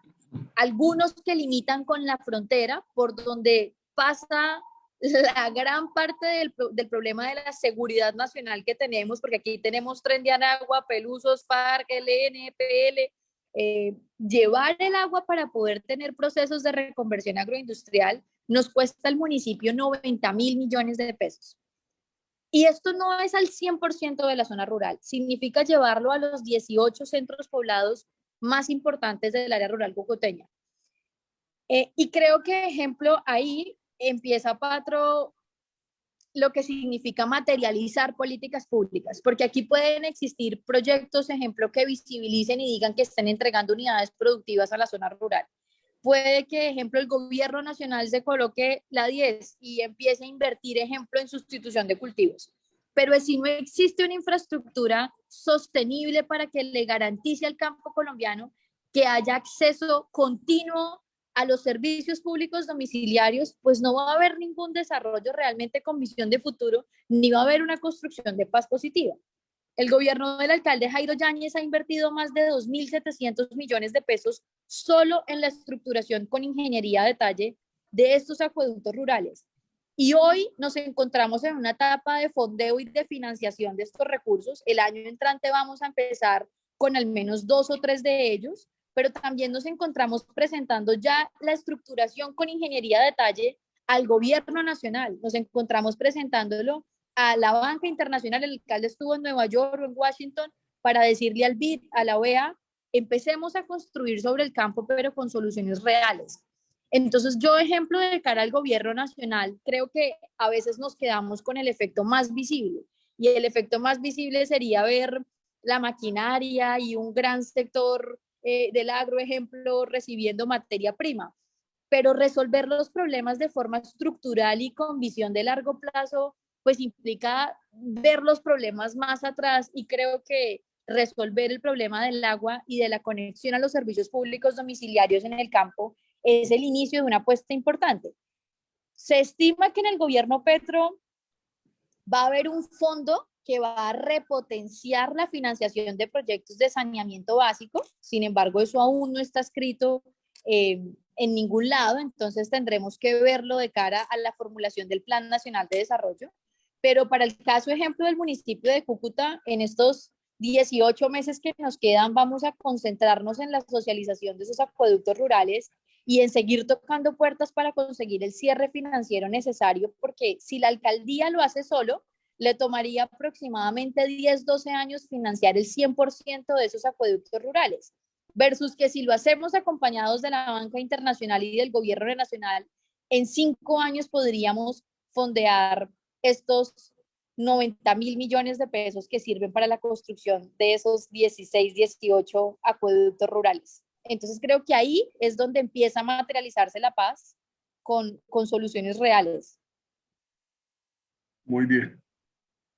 algunos que limitan con la frontera por donde pasa la gran parte del problema de la seguridad nacional que tenemos, porque aquí tenemos Tren de Aragua, Pelusos, FARC, ELN, PL. Llevar el agua para poder tener procesos de reconversión agroindustrial nos cuesta al municipio 90.000 millones de pesos. Y esto no es al 100% de la zona rural, significa llevarlo a los 18 centros poblados más importantes del área rural cucuteña. Y creo que, ejemplo, ahí empieza, Patro, lo que significa materializar políticas públicas, porque aquí pueden existir proyectos, ejemplo, que visibilicen y digan que estén entregando unidades productivas a la zona rural. Puede que, ejemplo, el gobierno nacional se coloque la 10 y empiece a invertir, ejemplo, en sustitución de cultivos. Pero si no existe una infraestructura sostenible para que le garantice al campo colombiano que haya acceso continuo a los servicios públicos domiciliarios, pues no va a haber ningún desarrollo realmente con visión de futuro, ni va a haber una construcción de paz positiva. El gobierno del alcalde Jairo Yáñez ha invertido más de 2.700 millones de pesos solo en la estructuración con ingeniería de detalle de estos acueductos rurales. Y hoy nos encontramos en una etapa de fondeo y de financiación de estos recursos. El año entrante vamos a empezar con al menos 2 o 3 de ellos, pero también nos encontramos presentando ya la estructuración con ingeniería de detalle al gobierno nacional. Nos encontramos presentándolo a la banca internacional. El alcalde estuvo en Nueva York o en Washington para decirle al BID, a la OEA, empecemos a construir sobre el campo, pero con soluciones reales. Entonces, yo, ejemplo, de cara al gobierno nacional, creo que a veces nos quedamos con el efecto más visible, y el efecto más visible sería ver la maquinaria y un gran sector del agro, ejemplo, recibiendo materia prima. Pero resolver los problemas de forma estructural y con visión de largo plazo, pues implica ver los problemas más atrás, y creo que resolver el problema del agua y de la conexión a los servicios públicos domiciliarios en el campo es el inicio de una apuesta importante. Se estima que en el gobierno Petro va a haber un fondo que va a repotenciar la financiación de proyectos de saneamiento básico. Sin embargo, eso aún no está escrito en ningún lado, entonces tendremos que verlo de cara a la formulación del Plan Nacional de Desarrollo. Pero para el caso, ejemplo, del municipio de Cúcuta, en estos 18 meses que nos quedan, vamos a concentrarnos en la socialización de esos acueductos rurales y en seguir tocando puertas para conseguir el cierre financiero necesario, porque si la alcaldía lo hace solo, le tomaría aproximadamente 10, 12 años financiar el 100% de esos acueductos rurales, versus que si lo hacemos acompañados de la banca internacional y del gobierno nacional, en 5 años podríamos fondear estos 90.000 millones de pesos que sirven para la construcción de esos 16, 18 acueductos rurales. Entonces creo que ahí es donde empieza a materializarse la paz con soluciones reales. Muy bien.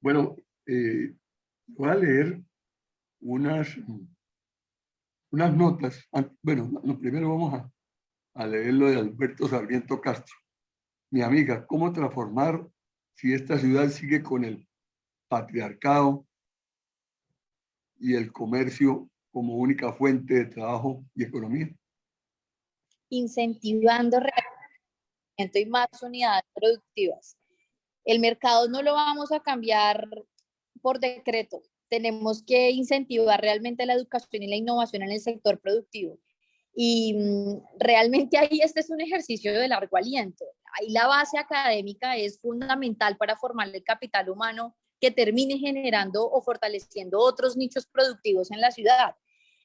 Bueno, voy a leer unas notas. Bueno, lo primero vamos a leer lo de Alberto Sarmiento Castro. Mi amiga, ¿cómo transformar si esta ciudad sigue con el patriarcado y el comercio como única fuente de trabajo y economía? Incentivando realmente y más unidades productivas. El mercado no lo vamos a cambiar por decreto. Tenemos que incentivar realmente la educación y la innovación en el sector productivo. Y realmente ahí este es un ejercicio de largo aliento. Ahí la base académica es fundamental para formar el capital humano que termine generando o fortaleciendo otros nichos productivos en la ciudad.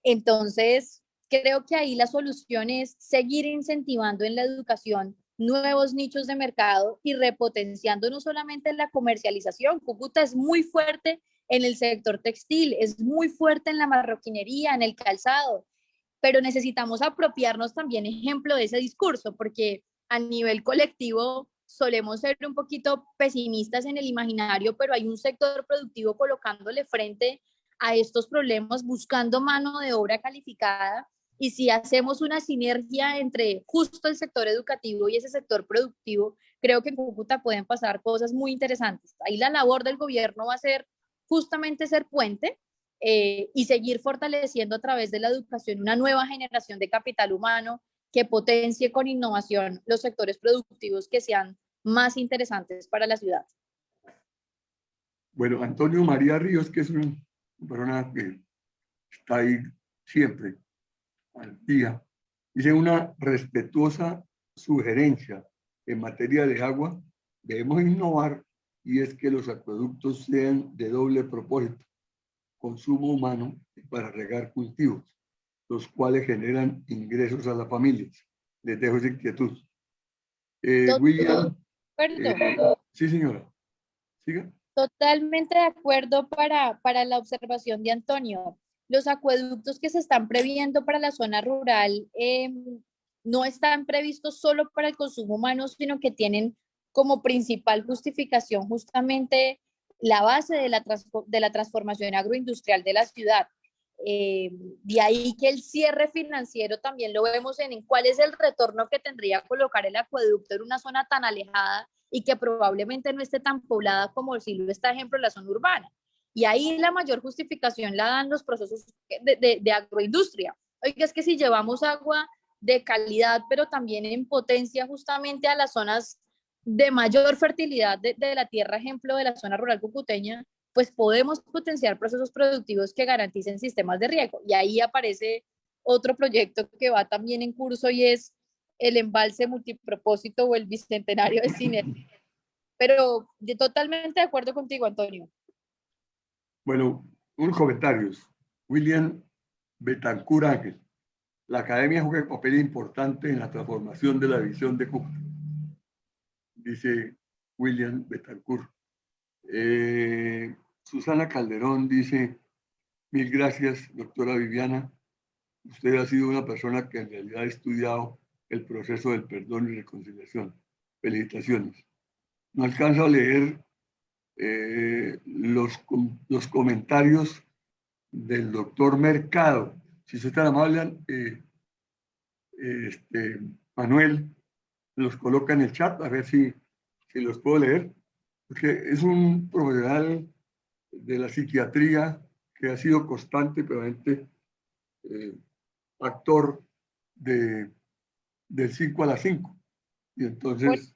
Entonces, creo que ahí la solución es seguir incentivando en la educación nuevos nichos de mercado y repotenciando no solamente la comercialización. Cúcuta es muy fuerte en el sector textil, es muy fuerte en la marroquinería, en el calzado, pero necesitamos apropiarnos también ejemplo de ese discurso, porque a nivel colectivo solemos ser un poquito pesimistas en el imaginario, pero hay un sector productivo colocándole frente a estos problemas, buscando mano de obra calificada, y si hacemos una sinergia entre justo el sector educativo y ese sector productivo, creo que en Cúcuta pueden pasar cosas muy interesantes. Ahí la labor del gobierno va a ser justamente ser puente, y seguir fortaleciendo a través de la educación una nueva generación de capital humano que potencie con innovación los sectores productivos que sean más interesantes para la ciudad. Bueno, Antonio María Ríos, que es una persona que está ahí siempre al día, dice una respetuosa sugerencia en materia de agua, debemos innovar, y es que los acueductos sean de doble propósito, consumo humano y para regar cultivos, los cuales generan ingresos a las familias. Les dejo esa inquietud. William, sí señora, siga. Totalmente de acuerdo para la observación de Antonio. Los acueductos que se están previendo para la zona rural no están previstos solo para el consumo humano, sino que tienen como principal justificación justamente la base de la transformación agroindustrial de la ciudad. De ahí que el cierre financiero también lo vemos en cuál es el retorno que tendría colocar el acueducto en una zona tan alejada y que probablemente no esté tan poblada como si lo está, ejemplo, la zona urbana. Y ahí la mayor justificación la dan los procesos de agroindustria. Oiga, es que si llevamos agua de calidad, pero también en potencia justamente a las zonas de mayor fertilidad de la tierra, ejemplo, de la zona rural cucuteña, pues podemos potenciar procesos productivos que garanticen sistemas de riego. Y ahí aparece otro proyecto que va también en curso y es el embalse multipropósito o el bicentenario de Cine. Pero totalmente de acuerdo contigo, Antonio. Bueno, unos comentarios. William Betancur Ángel. La academia juega un papel importante en la transformación de la visión de Cúcuta, dice William Betancur. Susana Calderón dice, mil gracias, doctora Viviana. Usted ha sido una persona que en realidad ha estudiado el proceso del perdón y reconciliación. Felicitaciones. No alcanzo a leer los comentarios del doctor Mercado. Si usted está amable, Manuel, los coloca en el chat, a ver si los puedo leer, porque es un profesional de la psiquiatría que ha sido constante, probablemente actor del 5 a las 5. Y entonces...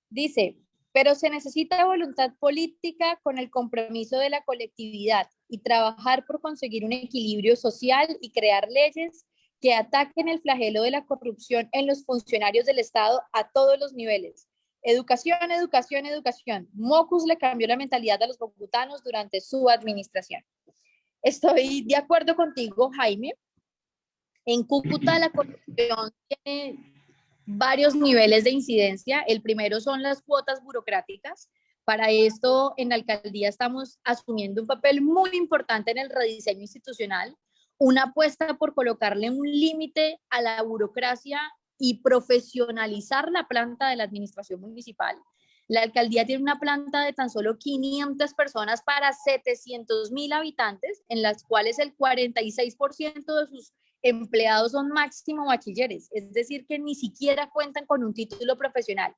Dice, pero se necesita voluntad política con el compromiso de la colectividad y trabajar por conseguir un equilibrio social y crear leyes que ataquen el flagelo de la corrupción en los funcionarios del Estado a todos los niveles. Educación, educación, educación. Mocus le cambió la mentalidad a los bogotanos durante su administración. Estoy de acuerdo contigo, Jaime. En Cúcuta la corrupción tiene varios niveles de incidencia. El primero son las cuotas burocráticas. Para esto, en la alcaldía estamos asumiendo un papel muy importante en el rediseño institucional, una apuesta por colocarle un límite a la burocracia y profesionalizar la planta de la administración municipal. La alcaldía tiene una planta de tan solo 500 personas para 700,000 habitantes, en las cuales el 46% de sus empleados son máximo bachilleres, es decir, que ni siquiera cuentan con un título profesional.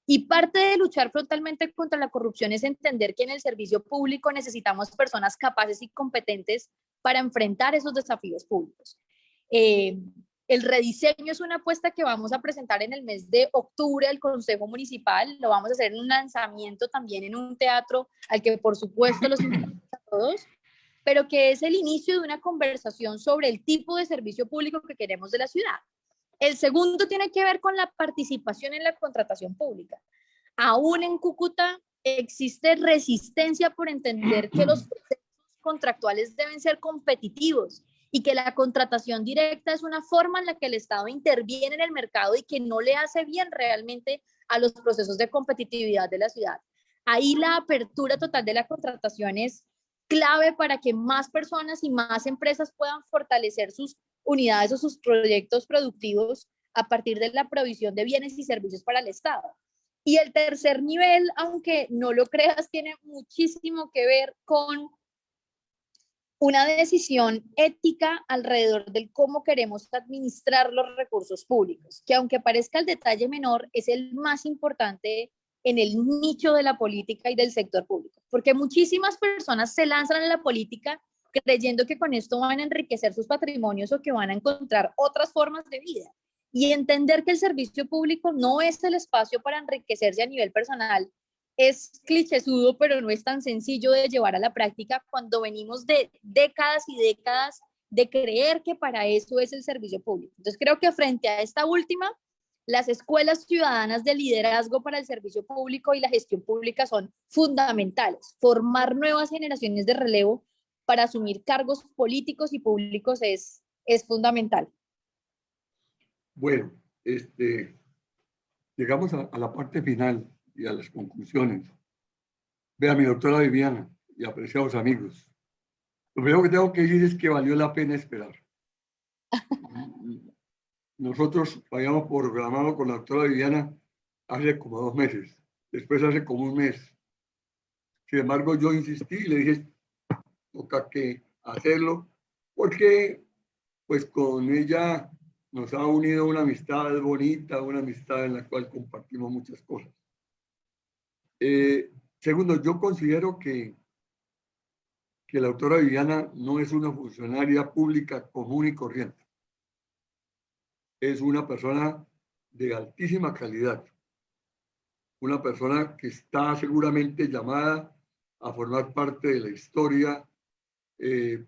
Y parte de luchar frontalmente contra la corrupción es entender que en el servicio público necesitamos personas capaces y competentes para enfrentar esos desafíos públicos. El rediseño es una apuesta que vamos a presentar en el mes de octubre al Consejo Municipal. Lo vamos a hacer en un lanzamiento también en un teatro al que por supuesto los invitamos a todos, pero que es el inicio de una conversación sobre el tipo de servicio público que queremos de la ciudad. El segundo tiene que ver con la participación en la contratación pública. Aún en Cúcuta existe resistencia por entender que los procesos contractuales deben ser competitivos y que la contratación directa es una forma en la que el Estado interviene en el mercado y que no le hace bien realmente a los procesos de competitividad de la ciudad. Ahí la apertura total de la contratación es clave para que más personas y más empresas puedan fortalecer sus unidades o sus proyectos productivos a partir de la provisión de bienes y servicios para el Estado. Y el tercer nivel, aunque no lo creas, tiene muchísimo que ver con una decisión ética alrededor del cómo queremos administrar los recursos públicos, que aunque parezca el detalle menor, es el más importante en el nicho de la política y del sector público, porque muchísimas personas se lanzan en la política creyendo que con esto van a enriquecer sus patrimonios o que van a encontrar otras formas de vida. Y entender que el servicio público no es el espacio para enriquecerse a nivel personal es clichésudo, pero no es tan sencillo de llevar a la práctica cuando venimos de décadas y décadas de creer que para eso es el servicio público. Entonces creo que frente a esta última, las escuelas ciudadanas de liderazgo para el servicio público y la gestión pública son fundamentales. Formar nuevas generaciones de relevo para asumir cargos políticos y públicos es fundamental. Bueno, llegamos a la parte final y a las conclusiones. Vea, mi doctora Viviana y apreciados amigos, lo primero que tengo que decir es que valió la pena esperar. Nosotros habíamos programado con la doctora Viviana hace como 2 meses, después hace como 1 mes. Sin embargo, yo insistí y le dije, toca que hacerlo, porque pues con ella nos ha unido una amistad bonita, una amistad en la cual compartimos muchas cosas. Segundo, yo considero que la doctora Viviana no es una funcionaria pública común y corriente. Es una persona de altísima calidad, una persona que está seguramente llamada a formar parte de la historia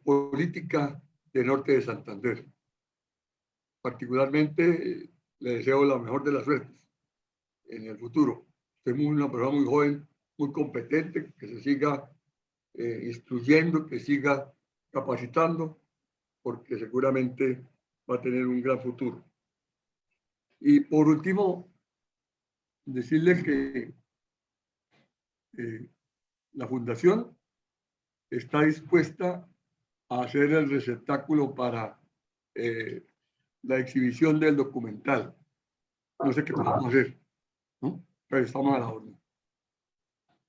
política del norte de Santander. Particularmente le deseo la mejor de las suertes en el futuro. Es una persona muy joven, muy competente, que se siga instruyendo, que siga capacitando, porque seguramente va a tener un gran futuro. Y por último, decirles que la Fundación está dispuesta a hacer el receptáculo para la exhibición del documental. No sé qué podemos hacer, ¿no? Pero estamos a la orden.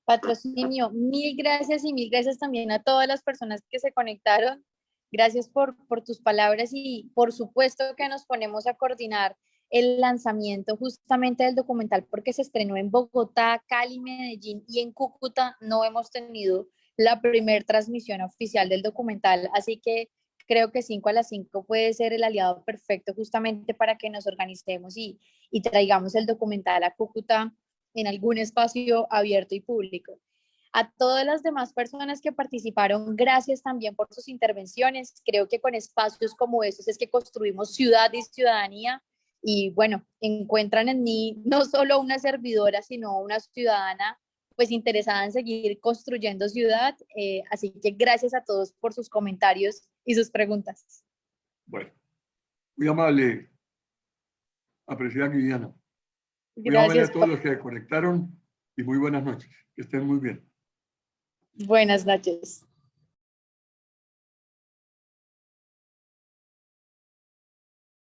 Patrocinio, mil gracias y mil gracias también a todas las personas que se conectaron. Gracias por tus palabras y por supuesto que nos ponemos a coordinar el lanzamiento justamente del documental porque se estrenó en Bogotá, Cali, Medellín y en Cúcuta no hemos tenido la primer transmisión oficial del documental, así que creo que 5 a las 5 puede ser el aliado perfecto justamente para que nos organicemos y traigamos el documental a Cúcuta en algún espacio abierto y público. A todas las demás personas que participaron, gracias también por sus intervenciones. Creo que con espacios como estos es que construimos ciudad y ciudadanía. Y bueno, encuentran en mí no solo una servidora, sino una ciudadana pues interesada en seguir construyendo ciudad. Así que gracias a todos por sus comentarios y sus preguntas. Bueno, muy amable, apreciada Viviana. Muy amable Gracias. a todos los que conectaron y muy buenas noches. Que estén muy bien. Buenas noches.